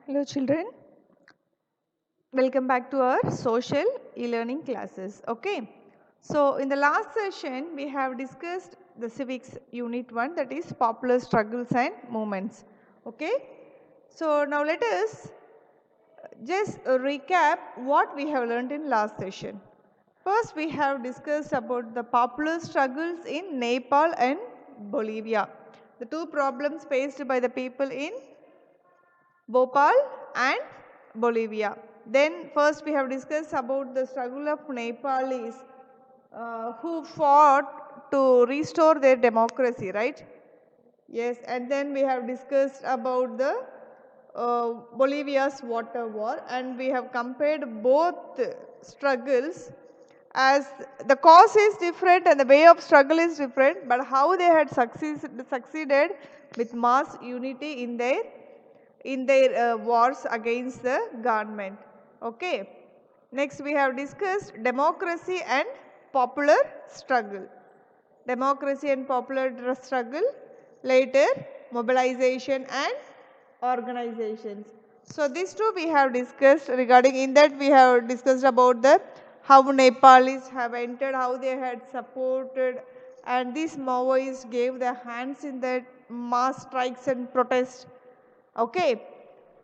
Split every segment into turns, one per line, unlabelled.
Hello children, welcome back to our social e-learning classes. Okay, so in the last session we have discussed the civics unit 1, that is popular struggles and movements. Okay, so now let us just recap what we have learned in last session. First we have discussed about the popular struggles in Nepal and Bolivia, the two problems faced by the people in Bhopal and Bolivia. Then first we have discussed about the struggle of Nepalis who fought to restore their democracy, right? Yes, and then we have discussed about the Bolivia's water war, and we have compared both struggles, as the cause is different and the way of struggle is different, but how they had succeeded with mass unity in their wars against the government. Okay. Next we have discussed democracy and popular struggle. Democracy and popular struggle, later mobilization and organizations. So these two we have discussed. Regarding in that we have discussed about the how Nepalis have entered, how they had supported, and these Maoists gave their hands in the mass strikes and protests. Okay,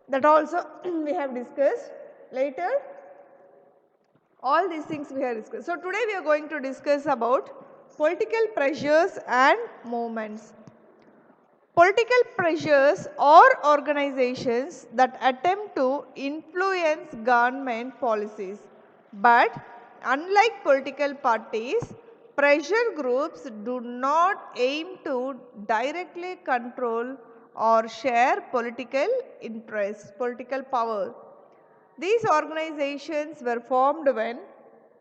that also we have discussed. Later all these things we have discussed. So today we are going to discuss about political pressures and movements. Political pressures or organizations that attempt to influence government policies. But unlike political parties, pressure groups do not aim to directly control or share political interest, political power. These organizations were formed when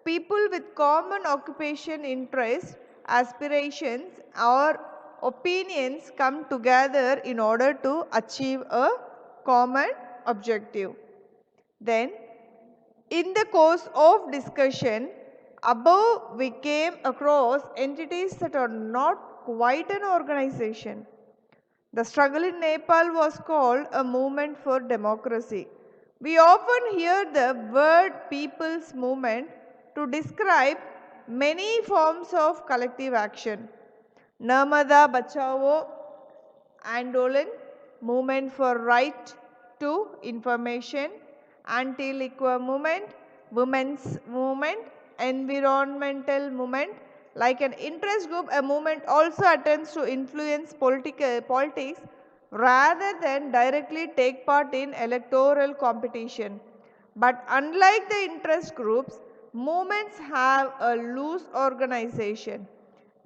people with common occupation interests, aspirations or opinions come together in order to achieve a common objective. Then, in the course of discussion, above we came across entities that are not quite an organization. The struggle in Nepal was called a movement for democracy. We often hear the word people's movement to describe many forms of collective action. Narmada Bachao Andolan, movement for right to information, anti-liquor movement, women's movement, environmental movement. Like an interest group, a movement also attempts to influence politics rather than directly take part in electoral competition. But unlike the interest groups, movements have a loose organization.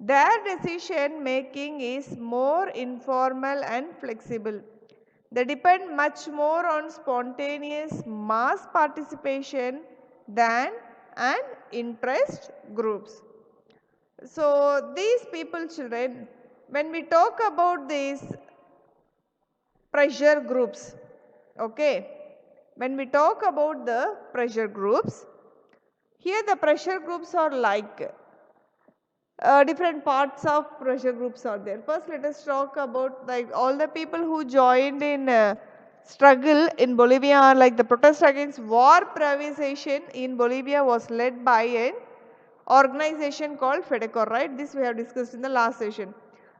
Their decision making is more informal and flexible. They depend much more on spontaneous mass participation than an interest groups. So these people, children, when we talk about these pressure groups, okay, when we talk about the pressure groups, here the pressure groups are like different parts of pressure groups are there. First, let us talk about like all the people who joined in struggle in Bolivia, are like the protest against war privatization in Bolivia was led by an organization called FEDECOR, right? This we have discussed in the last session.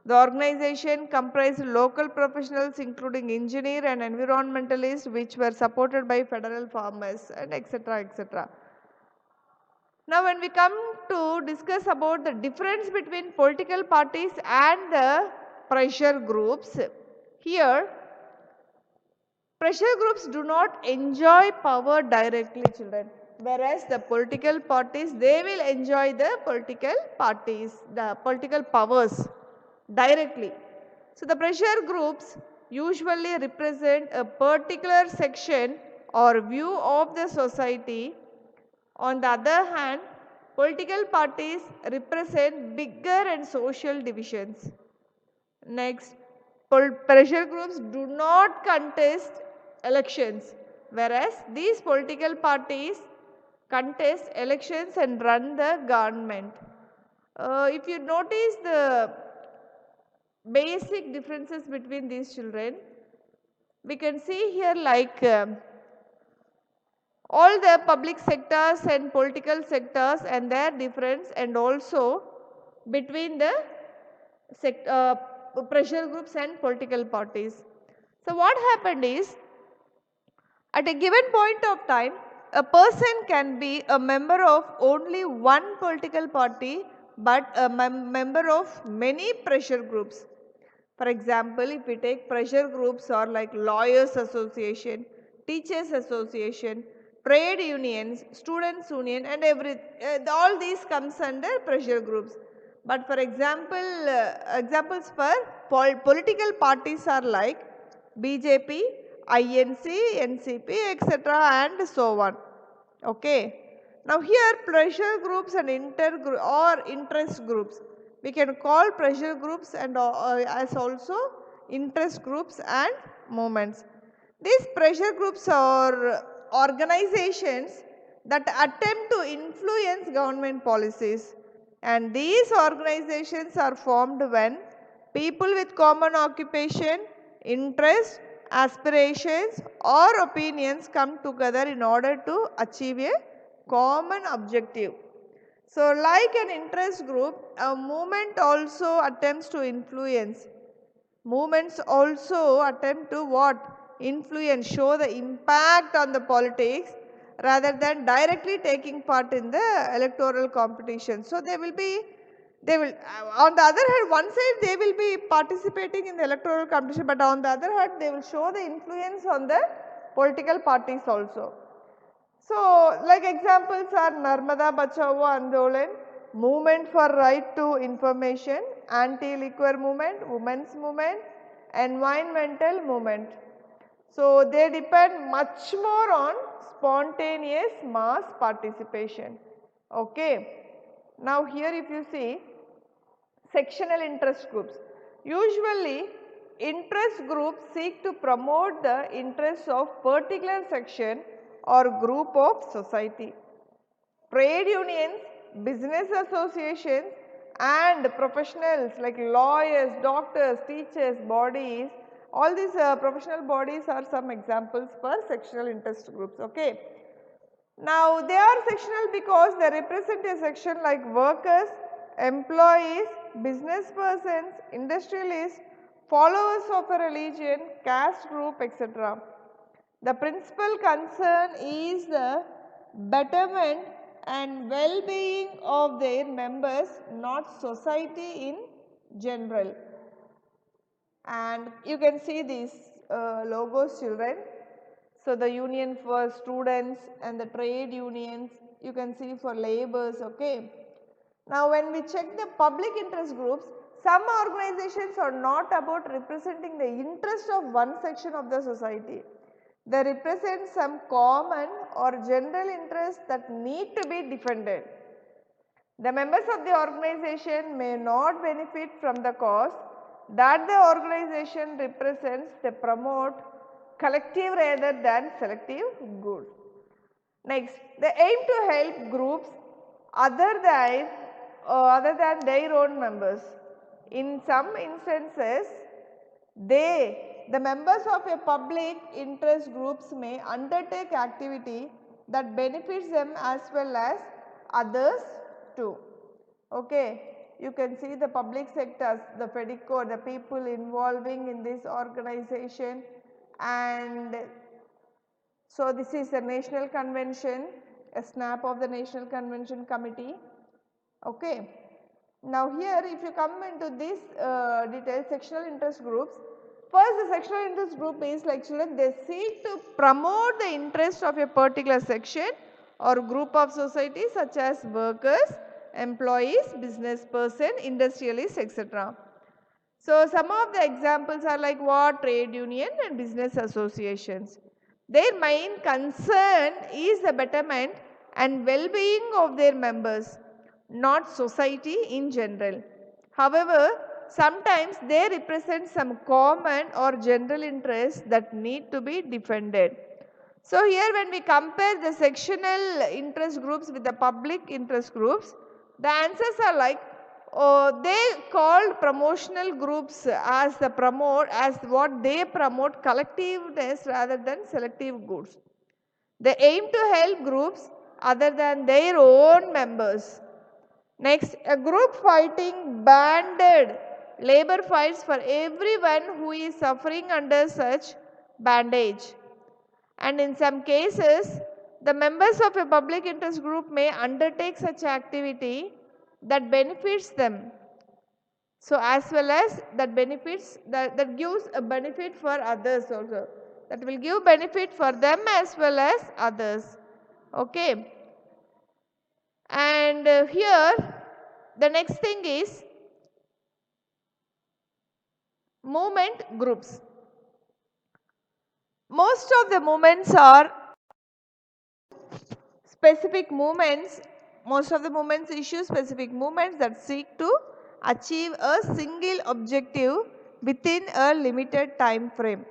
The organization comprised local professionals including engineer and environmentalists, which were supported by federal farmers and etc. etc. Now when we come to discuss about the difference between political parties and the pressure groups, here pressure groups do not enjoy power directly, children, whereas the political parties, they will enjoy the political powers directly. So the pressure groups usually represent a particular section or view of the society. On the other hand, political parties represent bigger and social divisions. Next, pressure groups do not contest elections, whereas these political parties contest elections and run the government. If you notice the basic differences between these children, We can see here like all the public sectors and political sectors and their difference, and also between the pressure groups and political parties. So what happened is, at a given point of time, a person can be a member of only one political party but a member of many pressure groups. For example, if we take pressure groups are like lawyers association, teachers association, trade unions, students union, and all these comes under pressure groups. But for example, examples for political parties are like BJP, INC, NCP, etc. and so on. Okay. Now here pressure groups and interest groups. We can call pressure groups and as also interest groups and movements. These pressure groups are organizations that attempt to influence government policies, and these organizations are formed when people with common occupation, interest, aspirations or opinions come together in order to achieve a common objective. So like an interest group, a movement also attempts to influence. Movements also attempt to what? Influence, show the impact on the politics rather than directly taking part in the electoral competition. So they will on the other hand, one side they will be participating in the electoral competition, but on the other hand they will show the influence on the political parties also. So, like examples are Narmada Bachao Andolan, Movement for Right to Information, Anti-Liquor Movement, Women's Movement, Environmental Movement. So, they depend much more on spontaneous mass participation. Okay. Now, here if you see sectional interest groups. Usually, interest groups seek to promote the interests of particular section or group of society. Trade unions, business associations and professionals like lawyers, doctors, teachers, bodies, all these professional bodies are some examples for sectional interest groups. Okay. Now they are sectional because they represent a section like workers, employees, business persons, industrialists, followers of a religion, caste group, etc. The principal concern is the betterment and well-being of their members, not society in general. And you can see these logos, children. So the union for students and the trade unions, you can see for laborers. Okay. Now when we check the public interest groups, some organizations are not about representing the interest of one section of the society. They represent some common or general interests that need to be defended. The members of the organization may not benefit from the cause that the organization represents. They promote collective rather than selective good. Next, they aim to help groups other than their own members. In some instances, the members of a public interest groups may undertake activity that benefits them as well as others too. Okay. You can see the public sectors, the FEDICO, the people involving in this organization, and so this is the National Convention, a snap of the National Convention Committee. Okay. Now here if you come into this detail, sectional interest groups, first the sectional interest group is like children, they seek to promote the interest of a particular section or group of society such as workers, employees, business person, industrialists, etc. So some of the examples are like what? Trade union and business associations. Their main concern is the betterment and well-being of their members, not society in general. However, sometimes they represent some common or general interests that need to be defended. So here when we compare the sectional interest groups with the public interest groups, the answers are like they called promotional groups as what they promote collectiveness rather than selective goods. They aim to help groups other than their own members. Next, a group fighting banded labor fights for everyone who is suffering under such bandage. And in some cases, the members of a public interest group may undertake such activity that benefits them. So, as well as that gives a benefit for others also. That will give benefit for them as well as others. Okay. And here the next thing is movement groups. Most of the movements are specific movements, most of the movements issue specific movements that seek to achieve a single objective within a limited time frame.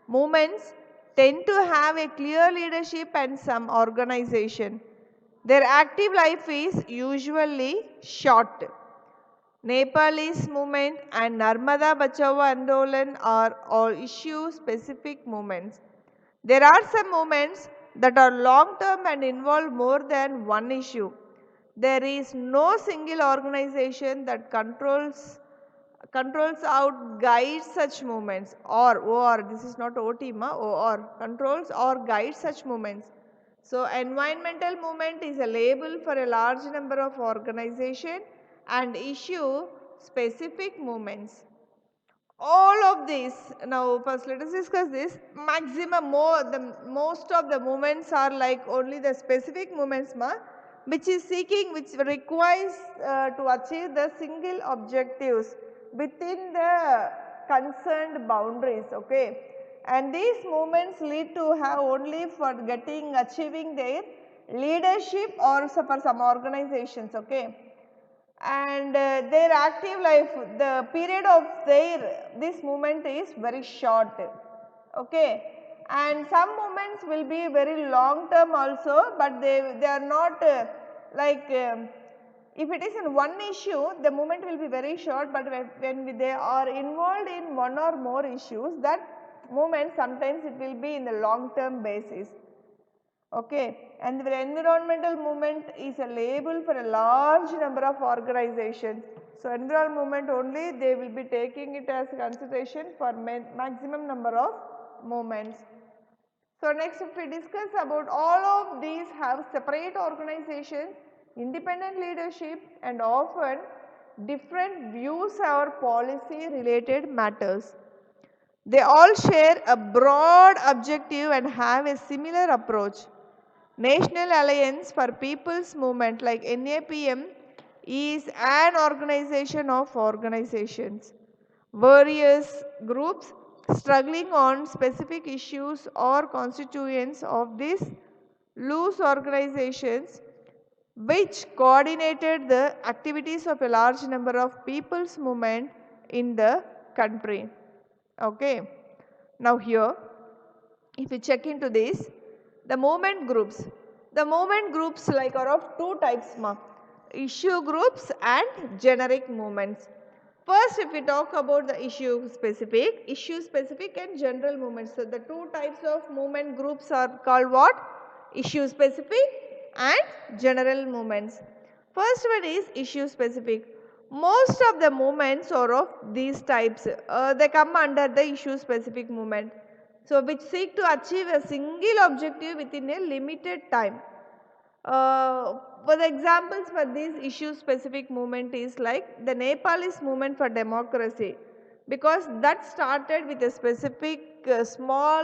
Movements tend to have a clear leadership and some organization. Their active life is usually short. Nepalese movement and Narmada Bachao Andolan are all issue specific movements. There are some movements that are long term and involve more than one issue. There is no single organization that controls out guides such movements or this is not OT or controls or guides such movements. So environmental movement is a label for a large number of organization and issue specific movements. All of these, now first let us discuss this. Most of the movements are like only the specific movements which requires to achieve the single objectives within the concerned boundaries. Okay, and these movements lead to have only for achieving their leadership or for some organizations. Okay, and their active life, the period of this movement is very short. Okay, and some movements will be very long term also, but they are not if it is in one issue, the movement will be very short, but when they are involved in one or more issues, that movement sometimes it will be in the long term basis. Okay, and the environmental movement is a label for a large number of organizations. So, environmental movement only they will be taking it as consideration for maximum number of movements. So, next if we discuss about all of these have separate organizations, independent leadership and often different views or policy related matters. They all share a broad objective and have a similar approach. National Alliance for People's Movement like NAPM is an organization of organizations. Various groups struggling on specific issues or constituents of these loose organizations which coordinated the activities of a large number of people's movement in the country. Okay. Now here, if you check into this, the movement groups like are of two types, issue groups and generic movements. First, if we talk about the issue specific and general movements. So, the two types of movement groups are called what? Issue specific and general movements. First one is issue specific. Most of the movements are of these types, they come under the issue specific movement. So, which seek to achieve a single objective within a limited time. For the examples for these issue specific movement is like the Nepalese movement for democracy, because that started with a specific small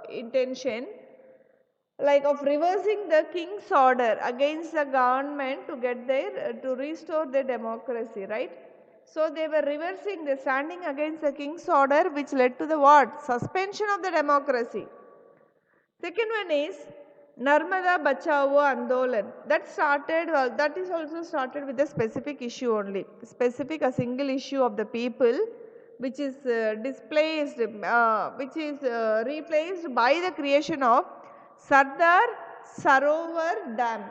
intention like of reversing the king's order against the government to get their to restore their democracy, right. So, they were reversing, the standing against the king's order which led to the what? Suspension of the democracy. Second one is Narmada Bachao Andolan. That started, that is also started with a specific issue only, specific a single issue of the people which is displaced, which is replaced by the creation of Sardar Sarovar Dam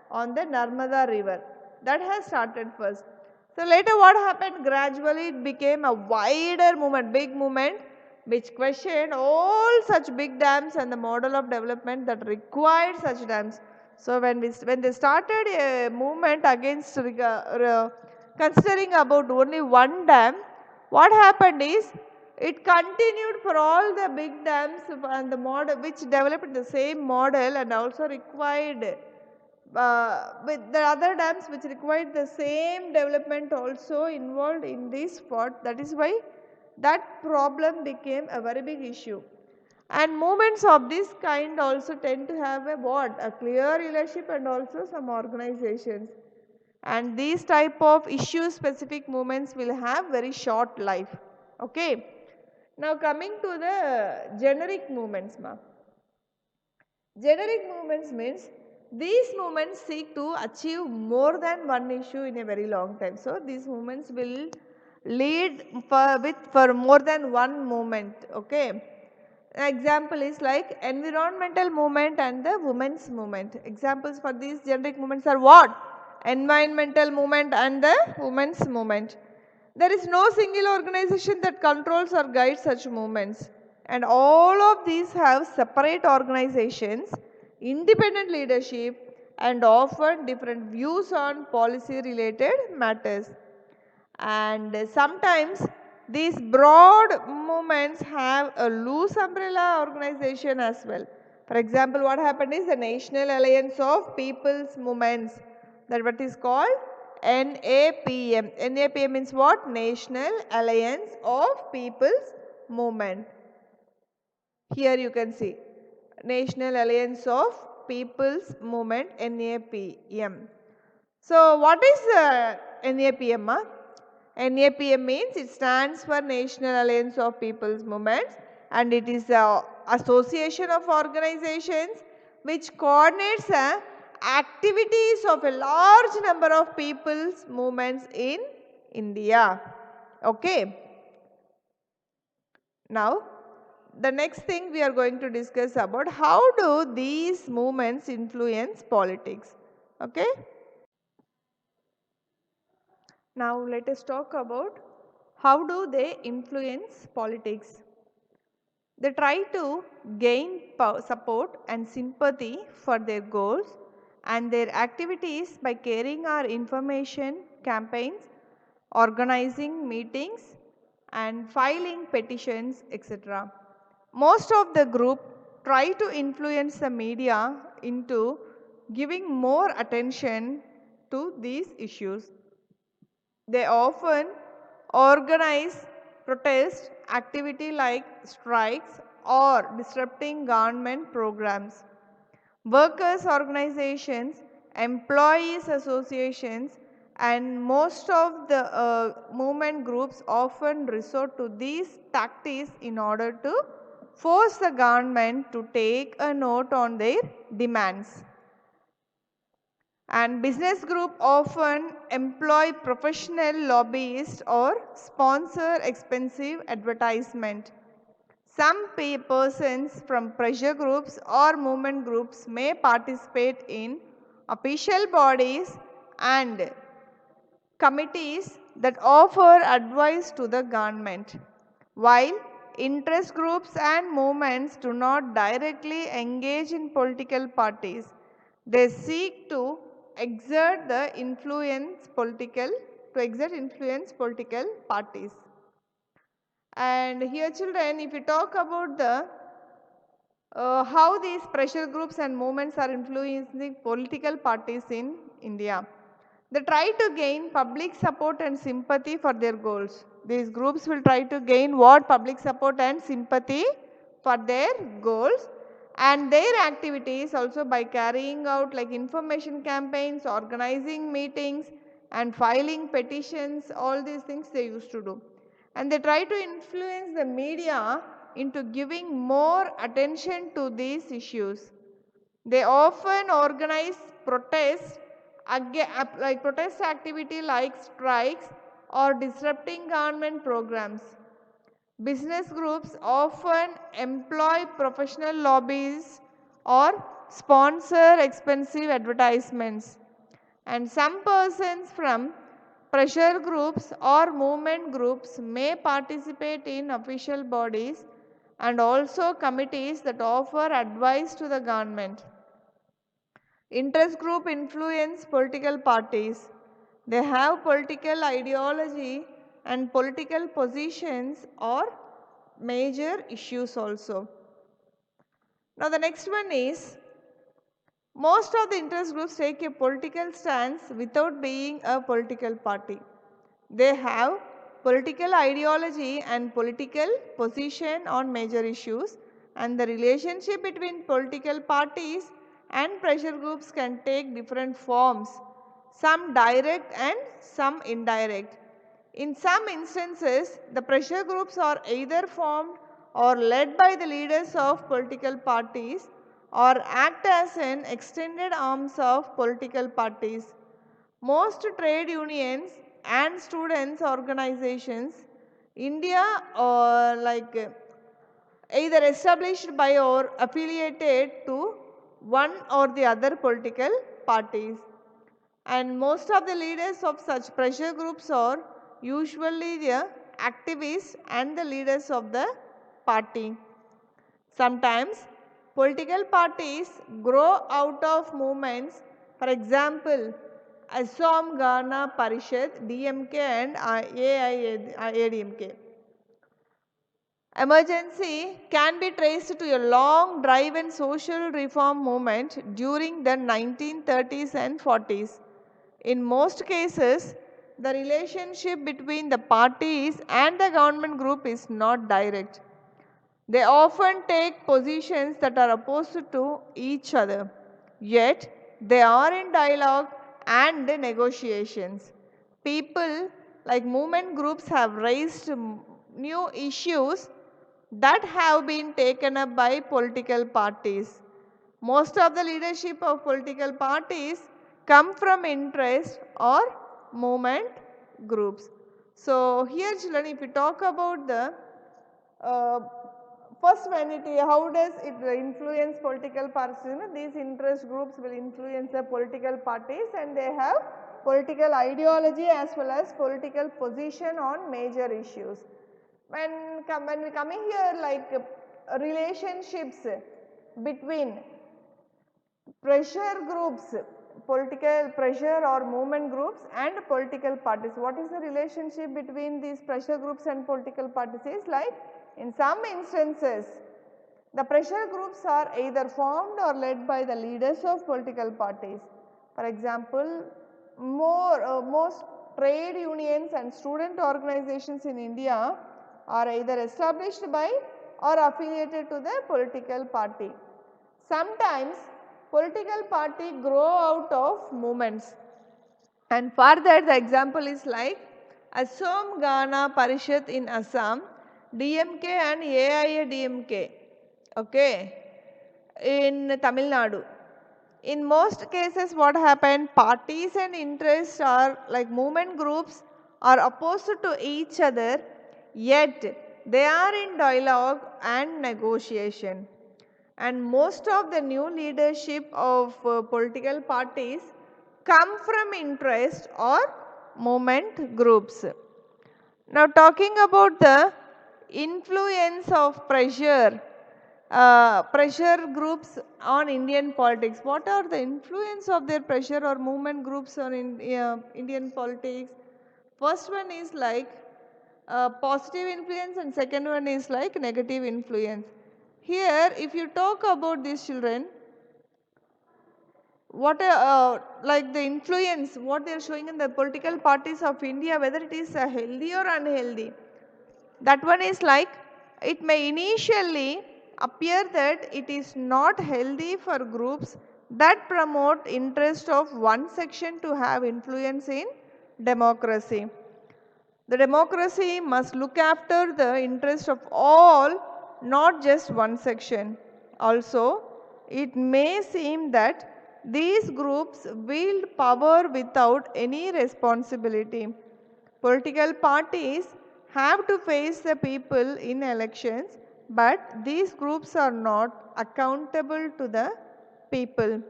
on the Narmada river. That has started first. So later what happened? Gradually it became a wider movement, big movement, which questioned all such big dams and the model of development that required such dams. So when they started a movement against considering about only one dam, what happened is it continued for all the big dams and the model which developed the same model and also required with the other dams which required the same development also involved in this spot. That is why that problem became a very big issue. And movements of this kind also tend to have a what? A clear leadership and also some organizations. And these type of issue specific movements will have very short life. Okay. Now coming to the generic movements, ma. Generic movements means these movements seek to achieve more than one issue in a very long time. So these movements will lead for more than one movement. Okay. An example is like environmental movement and the women's movement. Examples for these generic movements are what? Environmental movement and the women's movement. There is no single organization that controls or guides such movements, and all of these have separate organizations, independent leadership, and often different views on policy related matters. And sometimes these broad movements have a loose umbrella organization as well. For example, what happened is the National Alliance of People's Movements, that what is called NAPM. NAPM means what? National Alliance of People's Movement. Here you can see National Alliance of People's Movement, NAPM. So what is NAPM? NAPM means it stands for National Alliance of People's Movements, and it is a association of organizations which coordinates activities of a large number of people's movements in India. Okay. Now the next thing we are going to discuss about how do these movements influence politics. Okay. Now let us talk about how do they influence politics. They try to gain support and sympathy for their goals and their activities by carrying our information campaigns, organizing meetings and filing petitions, etc. Most of the group try to influence the media into giving more attention to these issues. They often organize protest activity like strikes or disrupting government programs. Workers organizations, employees associations and most of the movement groups often resort to these tactics in order to force the government to take a note on their demands. And business group often employ professional lobbyists or sponsor expensive advertisement. Some persons from pressure groups or movement groups may participate in official bodies and committees that offer advice to the government. While interest groups and movements do not directly engage in political parties, they seek to exert influence political parties. And here children, if you talk about the how these pressure groups and movements are influencing political parties in India. They try to gain public support and sympathy for their goals. These groups will try to gain what? Public support and sympathy for their goals, and their activities also by carrying out like information campaigns, organizing meetings and filing petitions, all these things they used to do. And they try to influence the media into giving more attention to these issues. They often organize protests, like protest activity like strikes or disrupting government programs. Business groups often employ professional lobbies or sponsor expensive advertisements. And some persons from pressure groups or movement groups may participate in official bodies and also committees that offer advice to the government. Interest group influence political parties. They have political ideology and political positions or major issues also. Now the next one is, most of the interest groups take a political stance without being a political party. They have political ideology and political position on major issues, and the relationship between political parties and pressure groups can take different forms, some direct and some indirect. In some instances, the pressure groups are either formed or led by the leaders of political parties or act as an extended arms of political parties. Most trade unions and students organizations India are either established by or affiliated to one or the other political parties, and most of the leaders of such pressure groups are usually the activists and the leaders of the party. Sometimes political parties grow out of movements, for example, Assam Gana Parishad, DMK and AIADMK. Emergency can be traced to a long drive and social reform movement during the 1930s and 40s. In most cases, the relationship between the parties and the government group is not direct. They often take positions that are opposed to each other, yet they are in dialogue and negotiations. People like movement groups have raised new issues that have been taken up by political parties. Most of the leadership of political parties come from interest or movement groups. So here children, if you talk about the uh, first vanity, how does it influence political parties? You know, these interest groups will influence the political parties and they have political ideology as well as political position on major issues. When we coming here like relationships between pressure groups, political pressure or movement groups and political parties. What is the relationship between these pressure groups and political parties? Is like, in some instances, the pressure groups are either formed or led by the leaders of political parties. For example, most trade unions and student organizations in India are either established by or affiliated to the political party. Sometimes political party grow out of movements, and further the example is like Assam Gana Parishad in Assam, DMK and AIADMK, okay, in Tamil Nadu. In most cases what happened, parties and interests are like movement groups are opposed to each other, yet they are in dialogue and negotiation. And most of the new leadership of political parties come from interest or movement groups. Now talking about the influence of pressure groups on Indian politics. What are the influence of their pressure or movement groups on Indian politics? First one is like positive influence and second one is like negative influence. Here if you talk about these children, what like the influence what they are showing in the political parties of India, whether it is healthy or unhealthy. That one is like, it may initially appear that it is not healthy for groups that promote interest of one section to have influence in democracy. The democracy must look after the interest of all, not just one section. Also, it may seem that these groups wield power without any responsibility. Political parties have to face the people in elections, but these groups are not accountable to the people.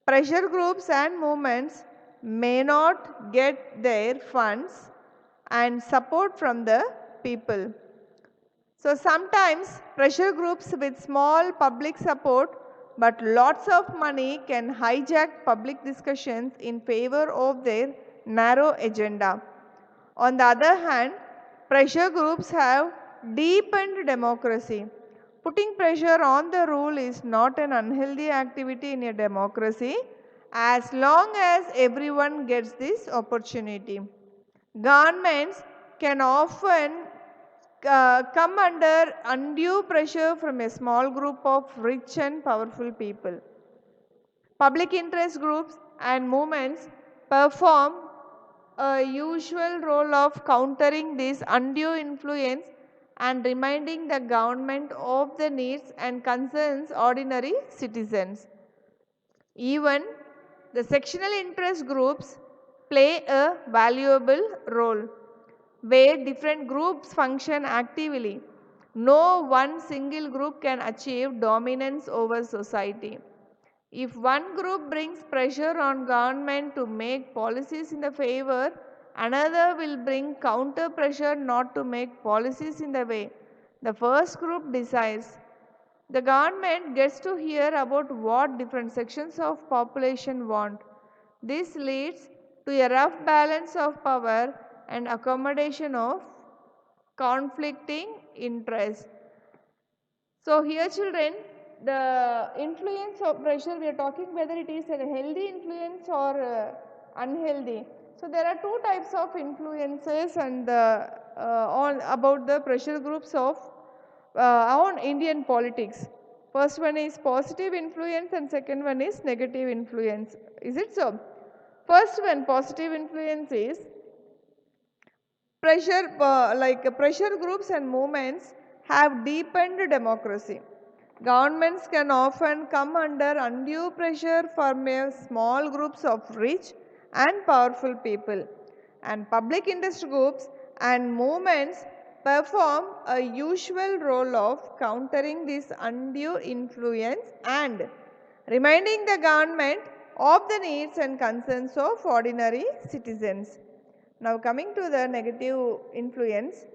Pressure groups and movements may not get their funds and support from the people. So sometimes pressure groups with small public support but lots of money can hijack public discussions in favor of their narrow agenda. On the other hand, pressure groups have deepened democracy. Putting pressure on the rule is not an unhealthy activity in a democracy as long as everyone gets this opportunity. Governments can often come under undue pressure from a small group of rich and powerful people. Public interest groups and movements perform a usual role of countering this undue influence and reminding the government of the needs and concerns ordinary citizens. Even the sectional interest groups play a valuable role where different groups function actively. No one single group can achieve dominance over society. If one group brings pressure on government to make policies in the favor, another will bring counter pressure not to make policies in the way the first group decides. The government gets to hear about what different sections of population want. This leads to a rough balance of power and accommodation of conflicting interests. So here children, the influence of pressure we are talking whether it is a healthy influence or unhealthy. So there are two types of influences and on about the pressure groups of on Indian politics. First one is positive influence and second one is negative influence. Is it so? First one, positive influence is pressure groups and movements have deepened democracy. Governments can often come under undue pressure from a small groups of rich and powerful people, and public interest groups and movements perform a usual role of countering this undue influence and reminding the government of the needs and concerns of ordinary citizens. Now coming to the negative influence,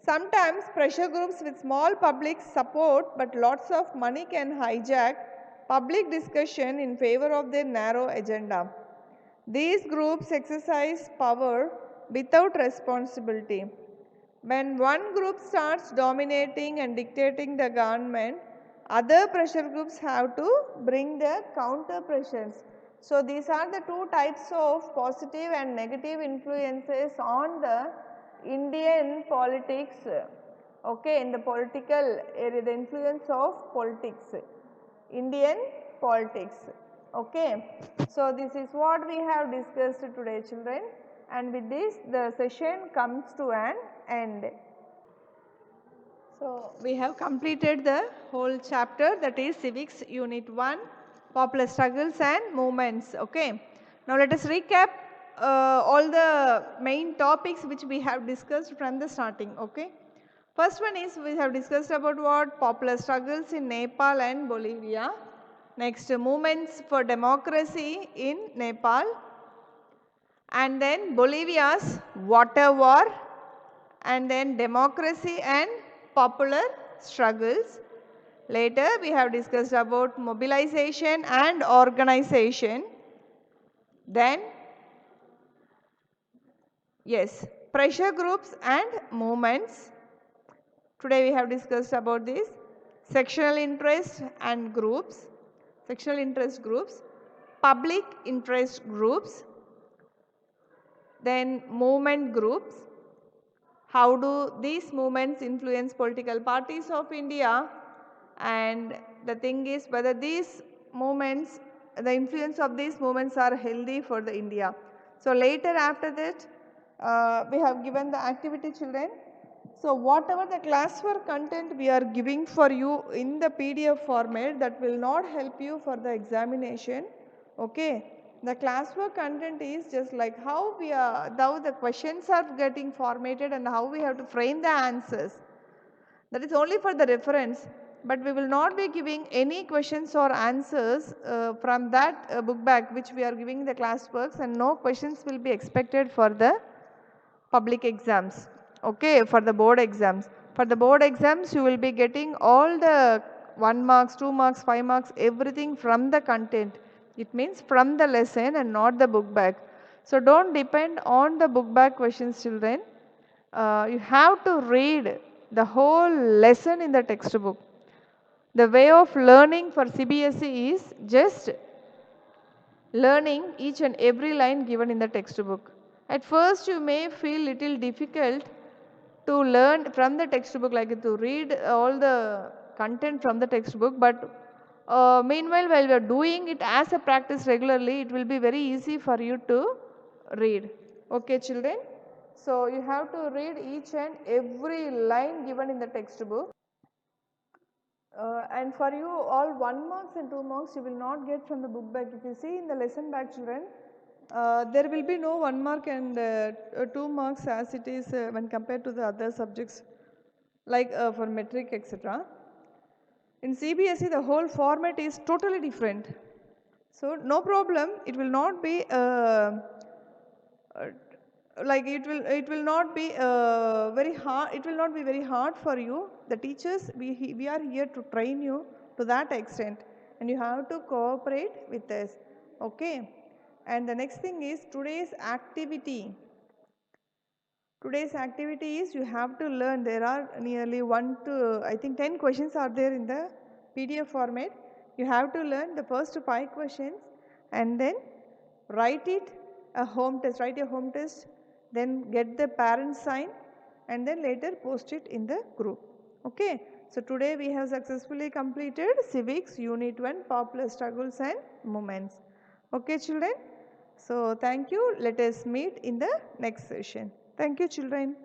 sometimes pressure groups with small public support but lots of money can hijack public discussion in favor of their narrow agenda. These groups exercise power without responsibility. When one group starts dominating and dictating the government, other pressure groups have to bring the counter pressures. So these are the two types of positive and negative influences on the Indian politics. Okay, in the political area, the influence of politics, Indian politics. Okay, so this is what we have discussed today children, and with this the session comes to an end. So we have completed the whole chapter, that is civics unit 1, popular struggles and movements. Okay. Now let us recap all the main topics which we have discussed from the starting. Okay. First one is we have discussed about what popular struggles in Nepal and Bolivia. Next, movements for democracy in Nepal, and then Bolivia's water war, and then democracy and popular struggles. Later we have discussed about mobilization and organization. Then yes, pressure groups and movements. Today we have discussed about this. Sectional interest and groups, sectional interest groups, public interest groups, then movement groups. How do these movements influence political parties of India? And the thing is whether these movements, the influence of these movements are healthy for the India. So later after that, we have given the activity children. So whatever the classwork content we are giving for you in the PDF format, that will not help you for the examination. Okay. The classwork content is just like how the questions are getting formatted and how we have to frame the answers. That is only for the reference. but we will not be giving any questions or answers from that book bag which we are giving the class works, and no questions will be expected for the public exams, okay, for the board exams. For the board exams you will be getting all the 1 marks, 2 marks, 5 marks, everything from the content. It means from the lesson and not the book bag. So don't depend on the book bag questions, children. You have to read the whole lesson in the textbook. The way of learning for CBSE is just learning each and every line given in the textbook. At first you may feel little difficult to learn from the textbook, like to read all the content from the textbook, but meanwhile while you are doing it as a practice regularly, it will be very easy for you to read. Okay children, so you have to read each and every line given in the textbook. And for you all 1 marks and 2 marks you will not get from the book bag. If you see in the lesson bag, children, there will be no 1 mark and 2 marks as it is when compared to the other subjects like for metric, etc. In CBSE the whole format is totally different. So no problem, it will not be uh, like it will not be very hard, it will not be very hard for you. The teachers, we are here to train you to that extent, and you have to cooperate with us, okay. And the next thing is today's activity. Today's activity is you have to learn, there are nearly 1 to I think 10 questions are there in the PDF format. You have to learn the first 5 questions and then write it a home test, write a home test, then get the parent sign and then later post it in the group, okay. So today we have successfully completed civics unit 1 popular struggles and movements, okay children. So thank you, let us meet in the next session. Thank you children.